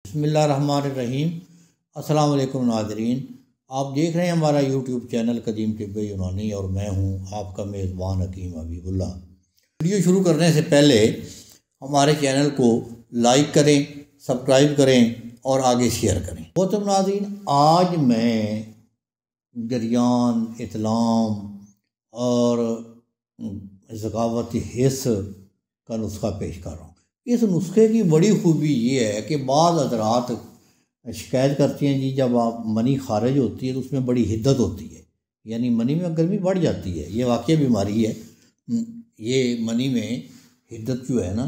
बिस्मिल्लाहिर्रहमानिर्रहीम। अस्सलाम वालेकुम नाज़रीन, आप देख रहे हैं हमारा यूट्यूब चैनल कदीम तिब्ब यूनानी और मैं हूं आपका मेज़बान हकीम हबीबुल्लाह। वीडियो शुरू करने से पहले हमारे चैनल को लाइक करें, सब्सक्राइब करें और आगे शेयर करें। मोहतरम नाज़रीन, आज मैं जरियान, इतलाम और ज़कावत हिस्स का नुस्खा पेश कर रहा हूँ। इस नुस्खे की बड़ी खूबी ये है कि बाज़ हज़रात शिकायत करती हैं जी, जब आप मनी खारिज होती है तो उसमें बड़ी हिद्दत होती है, यानी मनी में गर्मी बढ़ जाती है। ये वाकई बीमारी है, ये मनी में हिद्दत जो है ना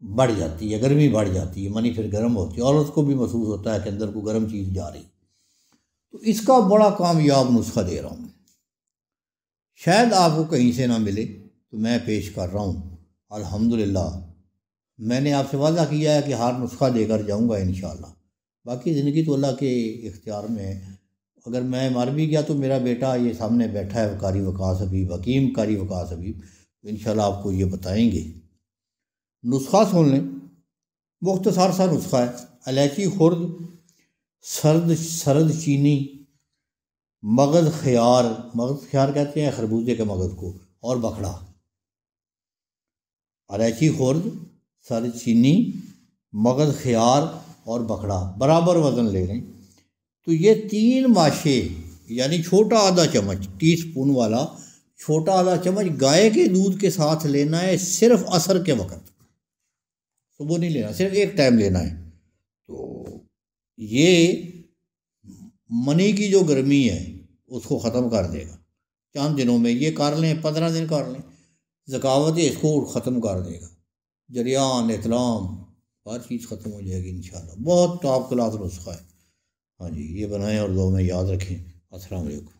बढ़ जाती है, गर्मी बढ़ जाती है, मनी फिर गर्म होती है और उसको भी महसूस होता है कि अंदर को गर्म चीज़ जा रही। तो इसका बड़ा कामयाब नुस्खा दे रहा हूँ, शायद आपको कहीं से ना मिले तो मैं पेश कर रहा हूँ। अल्हम्दुलिल्लाह, मैंने आपसे वादा किया है कि हर नुस्खा देकर जाऊंगा इंशाअल्लाह। बाकी ज़िंदगी तो अल्लाह के इख्तियार में है। अगर मैं मर भी गया तो मेरा बेटा ये सामने बैठा है, कारी वकास हबीब, हकीम कारी वकास हबीब, तो इंशाअल्लाह आपको ये बताएंगे। नुस्खा सुन लें, मुख्तसर सा नुस्खा है। इलायची खुर्द, सर्द सरद चीनी, मगज़ ख़यार, मगज़ ख़यार कहते हैं खरबूजे के मगज़ को, और बखड़ा। इलायची खुर्द, सरद चीनी, मगज़ ख़यार और बखड़ा बराबर वज़न ले लें। तो ये 3 माशे यानी छोटा आधा चम्मच, टीस्पून वाला छोटा आधा चम्मच गाय के दूध के साथ लेना है, सिर्फ असर के वक़्त, सुबह नहीं लेना, सिर्फ एक टाइम लेना है। तो ये मनी की जो गर्मी है उसको ख़त्म कर देगा। चंद दिनों में ये कर लें, 15 दिन कर लें, ज़कावत इसको ख़त्म कर देगा। जरियान, इतलाम, हर चीज़ ख़त्म हो जाएगी इंशाअल्लाह। बहुत टॉप क्लास नुस्खा है। हाँ जी, ये बनाएं और दुआ में याद रखें। अस्सलाम वालेकुम।